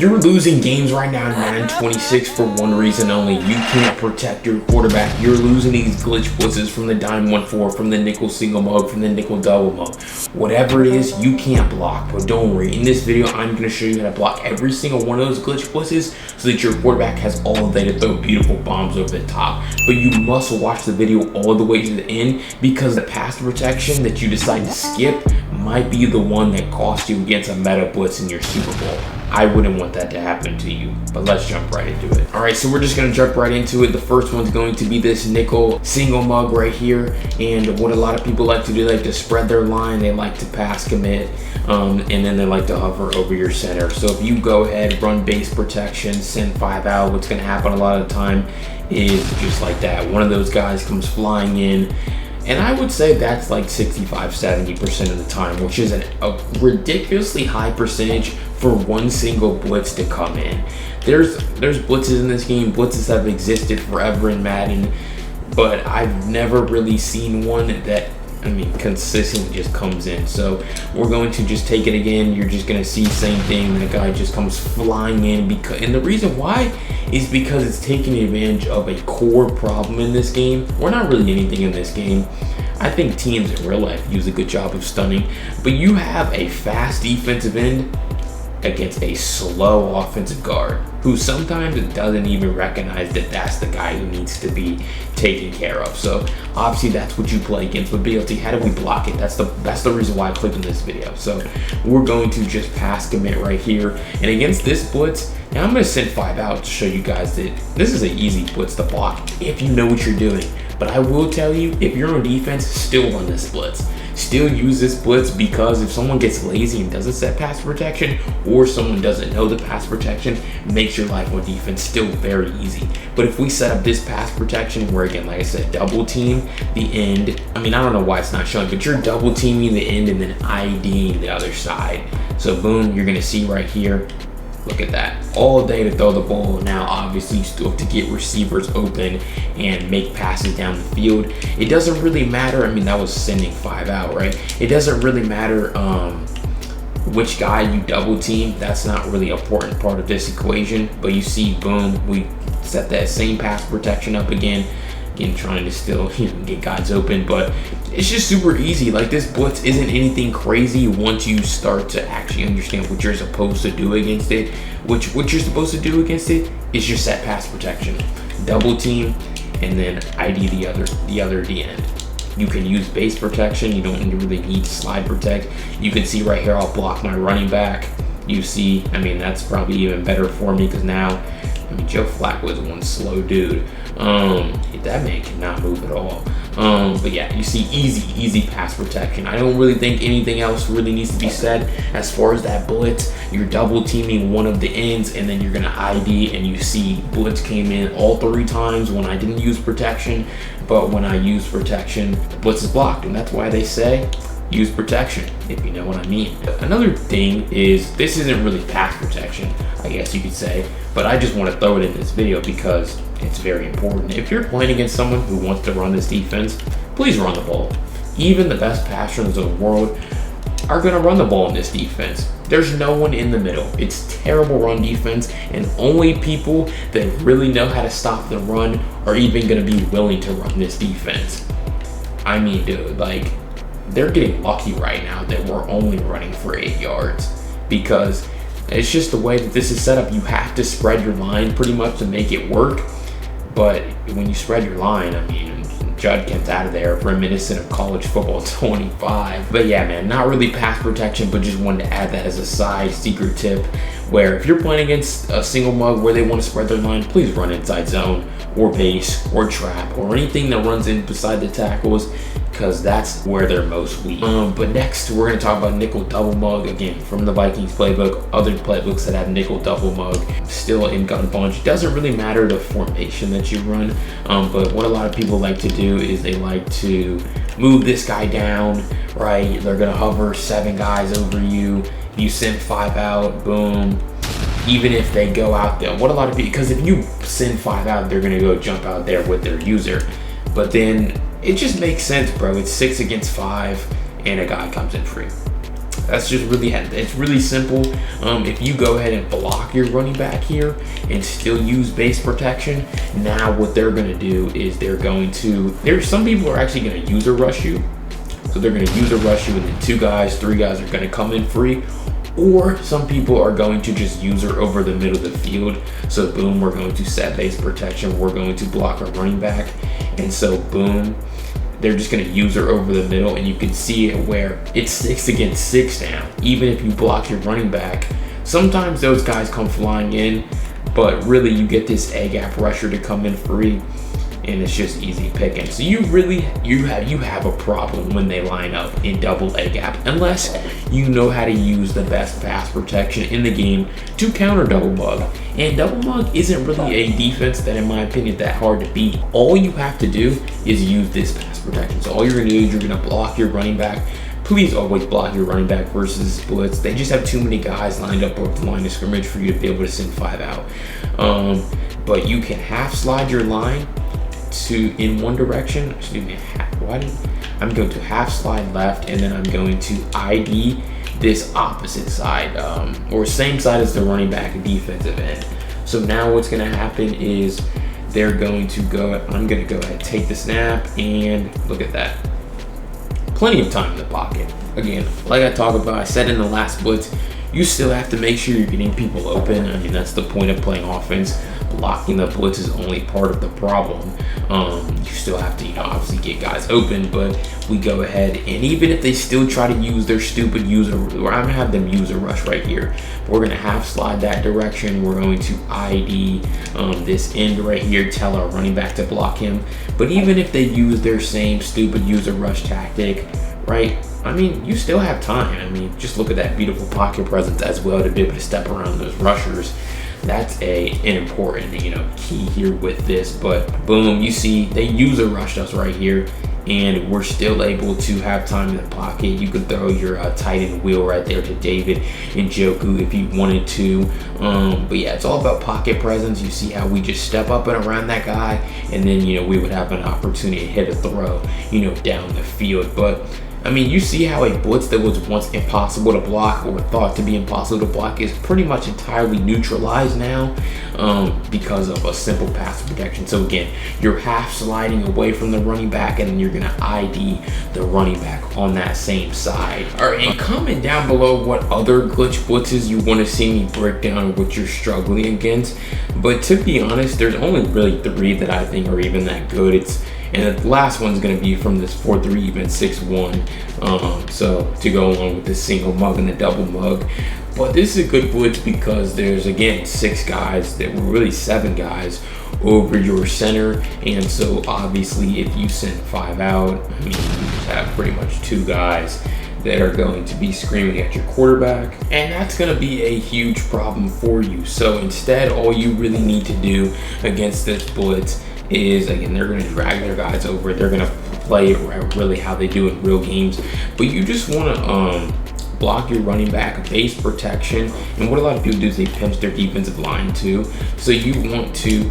You're losing games right now in Madden 26 for one reason only. You can't protect your quarterback. You're losing these glitch blitzes from the dime 1-4, from the nickel single mug, from the nickel double mug. Whatever it is, you can't block. But don't worry, in this video, I'm going to show you how to block every single one of those glitch blitzes so that your quarterback has all day to throw beautiful bombs over the top. But you must watch the video all the way to the end, because the pass protection that you decide to skip might be the one that costs you against a meta blitz in your Super Bowl. I wouldn't want that to happen to you, but let's jump right into it. All right, so we're just gonna jump right into it. The first one's going to be this nickel single mug right here. And what a lot of people like to do, they like to spread their line, they like to pass commit, and then they like to hover over your center. So if you go ahead, run base protection, send 5 out, what's gonna happen a lot of the time is just like that. One of those guys comes flying in, and I would say that's like 65-70% of the time, which is a ridiculously high percentage for one single blitz to come in. There's blitzes in this game. Blitzes have existed forever in Madden, but I've never really seen one that, consistently just comes in. So we're going to just take it again. You're just gonna see same thing. That guy just comes flying in, and the reason why is because it's taking advantage of a core problem in this game. We're not really anything in this game. I think teams in real life use a good job of stunning, but you have a fast defensive end against a slow offensive guard who sometimes doesn't even recognize that that's the guy who needs to be taken care of. So obviously that's what you play against with BLT. How do we block it? That's the reason why I clicked on this video. So we're going to just pass commit right here, and against this blitz, now I'm going to send 5 out to show you guys that this is an easy blitz to block if you know what you're doing. But I will tell you, if you're on defense, still run this blitz. Still use this blitz, because if someone gets lazy and doesn't set pass protection, or someone doesn't know the pass protection, makes your life on defense still very easy. But if we set up this pass protection where, again, like I said, double team the end, I don't know why it's not showing, but you're double teaming the end and then IDing the other side. So boom, you're gonna see right here, look at that, all day to throw the ball. Now obviously you still have to get receivers open and make passes down the field. It doesn't really matter, that was sending 5 out, right? It doesn't really matter which guy you double team. That's not really an important part of this equation. But you see, boom, we set that same pass protection up again, trying to still get guys open. But it's just super easy. Like, this blitz isn't anything crazy once you start to actually understand what you're supposed to do against it. What you're supposed to do against it is just set pass protection, double team, and then ID the other D end. You can use base protection. You don't really need to slide protect. You can see right here, I'll block my running back. You see, that's probably even better for me, because now, Joe Flacco is one slow dude. That man cannot move at all. But yeah, you see, easy pass protection. I don't really think anything else really needs to be said as far as that blitz. You're double teaming one of the ends, and then you're gonna ID, and you see blitz came in all 3 times when I didn't use protection. But when I use protection, the blitz is blocked, and that's why they say use protection, if you know what I mean. Another thing is, this isn't really pass protection, I guess you could say, but I just want to throw it in this video because it's very important. If you're playing against someone who wants to run this defense, please run the ball. Even the best passers in the world are going to run the ball in this defense. There's no one in the middle. It's terrible run defense, and only people that really know how to stop the run are even going to be willing to run this defense. Dude, like, they're getting lucky right now that we're only running for 8 yards, because it's just the way that this is set up. You have to spread your line pretty much to make it work. But when you spread your line, Judkins out of there, reminiscent of college football 25. But yeah, man, not really pass protection, but just wanted to add that as a side secret tip, where if you're playing against a single mug where they want to spread their line, please run inside zone or base or trap or anything that runs in beside the tackles, because that's where they're most weak. But next, we're going to talk about nickel double mug, again, from the Vikings playbook. Other playbooks that have nickel double mug, still in gun bunch. Doesn't really matter the formation that you run, but what a lot of people like to do is they like to move this guy down, right? They're going to hover 7 guys over you. You send 5 out, boom. Even if they go out there, what a lot of people, because if you send 5 out, they're going to go jump out there with their user. But then it just makes sense, bro. It's 6 against 5, and a guy comes in free. That's just really, it's really simple. If you go ahead and block your running back here and still use base protection, now what they're gonna do is there's some people are actually gonna user rush you. So they're gonna user rush you, and then 2 guys, 3 guys are gonna come in free. Or some people are going to just user over the middle of the field. So boom, we're going to set base protection. We're going to block our running back. And so boom, they're just going to user over the middle. And you can see it where it's 6 against 6 now. Even if you block your running back, sometimes those guys come flying in, but really you get this A-gap rusher to come in free. And it's just easy picking. So you have a problem when they line up in double A gap, unless you know how to use the best pass protection in the game to counter double mug. And double mug isn't really a defense that, in my opinion, that hard to beat. All you have to do is use this pass protection. So all you're gonna do is you're gonna block your running back. Please always block your running back versus blitz. They just have too many guys lined up over the line of scrimmage for you to be able to send 5 out. But you can half slide your line in one direction. Excuse me, I'm going to half slide left, and then I'm going to ID this opposite side, or same side as the running back defensive end. So now what's going to happen is I'm going to go ahead and take the snap, and look at that. Plenty of time in the pocket. Again, like I said in the last blitz, you still have to make sure you're getting people open. I mean, that's the point of playing offense. Blocking the blitz is only part of the problem. You still have to, obviously get guys open, but we go ahead, and even if they still try to use their stupid user, or I'm gonna have them user rush right here. We're gonna half slide that direction. We're going to ID this end right here, tell our running back to block him. But even if they use their same stupid user rush tactic, right? I mean, you still have time. I mean, just look at that beautiful pocket presence as well to be able to step around those rushers. That's an important, key here with this. But boom, you see they user rushed us right here, and we're still able to have time in the pocket. You could throw your tight end wheel right there to David Njoku if you wanted to. But yeah, it's all about pocket presence. You see how we just step up and around that guy, and then we would have an opportunity to hit a throw, down the field. But I mean, you see how a blitz that was once impossible to block, or thought to be impossible to block, is pretty much entirely neutralized now because of a simple pass protection. So again, you're half sliding away from the running back, and then you're gonna ID the running back on that same side. All right, and comment down below what other glitch blitzes you want to see me break down, or what you're struggling against. But to be honest, there's only really 3 that I think are even that good. And the last one's going to be from this 4-3 even 6-1. So to go along with the single mug and the double mug. But this is a good blitz because there's, again, 6 guys, that were really 7 guys over your center. And so obviously if you send 5 out, I mean, you just have pretty much 2 guys that are going to be screaming at your quarterback, and that's going to be a huge problem for you. So instead, all you really need to do against this blitz is, again, they're going to drag their guys over. They're going to play it really how they do in real games, but you just want to block your running back, base protection. And what a lot of people do is they pinch their defensive line too. So you want to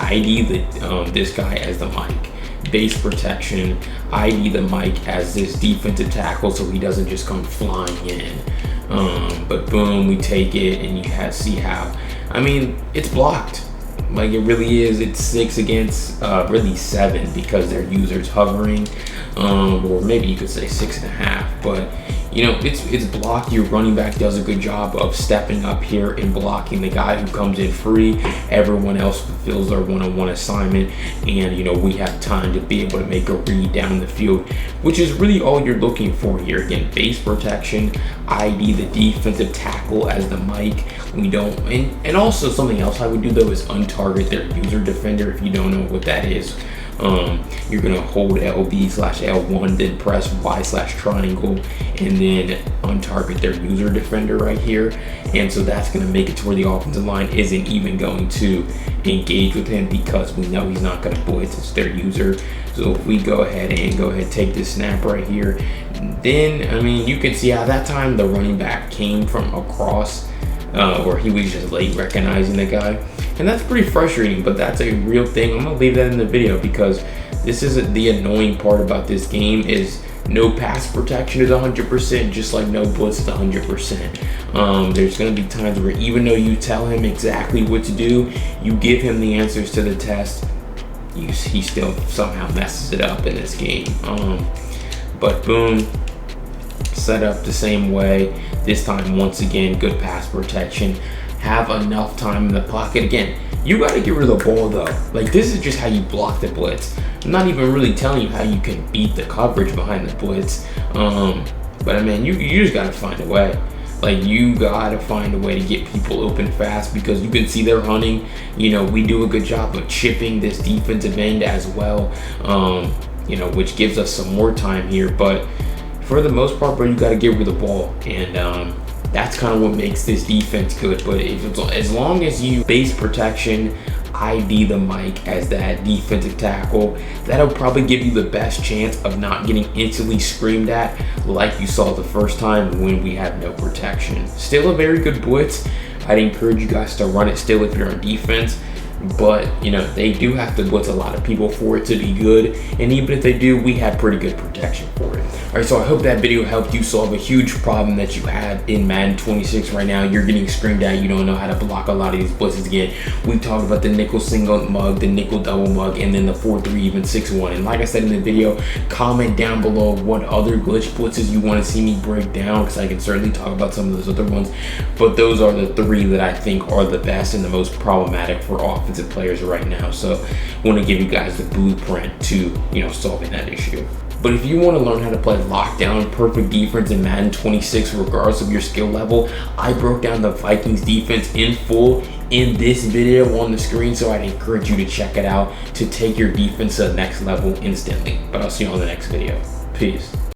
ID this guy as the Mike, base protection, ID the Mike as this defensive tackle so he doesn't just come flying in. But boom, we take it, and you see how, I mean, it's blocked. Like, it really is. It's 6 against really 7 because their user's hovering, or maybe you could say 6.5. But it's blocked. Your running back does a good job of stepping up here and blocking the guy who comes in free. Everyone else fulfills their one-on-one assignment, and we have time to be able to make a read down the field, which is really all you're looking for here. Again, base protection, ID the defensive tackle as the Mike. We don't, and also something else I would do though is untarget their user defender. If you don't know what that is, you're gonna hold LB/L1, then press Y/triangle, and then untarget their user defender right here. And so that's gonna make it to where the offensive line isn't even going to engage with him, because we know he's not gonna blitz, it's their user. So if we go ahead and take this snap right here, then I mean, you can see how that time the running back came from across, or he was just late recognizing the guy. And that's pretty frustrating, but that's a real thing. I'm gonna leave that in the video because this is the annoying part about this game, is No pass protection is 100%, just like no blitz is 100%. There's going to be times where even though you tell him exactly what to do, you give him the answers to the test, he still somehow messes it up in this game. But boom, set up the same way. This time, once again, good pass protection. Have enough time in the pocket. Again, you got to get rid of the ball though. Like, this is just how you block the blitz. I'm not even really telling you how you can beat the coverage behind the blitz. But I mean, you just got to find a way. Like, you got to find a way to get people open fast, because you can see they're running. You know, we do a good job of chipping this defensive end as well, you know, which gives us some more time here. But for the most part, bro, you got to get rid of the ball. And that's kind of what makes this defense good. But as long as you base protection, ID the Mike as that defensive tackle, that'll probably give you the best chance of not getting instantly screamed at like you saw the first time when we had no protection. Still a very good blitz. I'd encourage you guys to run it still if you're on defense. But, you know, they do have to blitz a lot of people for it to be good. And even if they do, we have pretty good protection for it. All right, so I hope that video helped you solve a huge problem that you have in Madden 26 right now. You're getting screamed at. You don't know how to block a lot of these blitzes. Again, we talked about the nickel single mug, the nickel double mug, and then the 4-3, even 6-1. And like I said in the video, comment down below what other glitch blitzes you want to see me break down, because I can certainly talk about some of those other ones. But those are the 3 that I think are the best and the most problematic for offensive players right now. So I want to give you guys the blueprint to, you know, solving that issue. But if you want to learn how to play lockdown, perfect defense in Madden 26, regardless of your skill level, I broke down the Vikings defense in full in this video on the screen, so I'd encourage you to check it out to take your defense to the next level instantly. But I'll see you on the next video. Peace.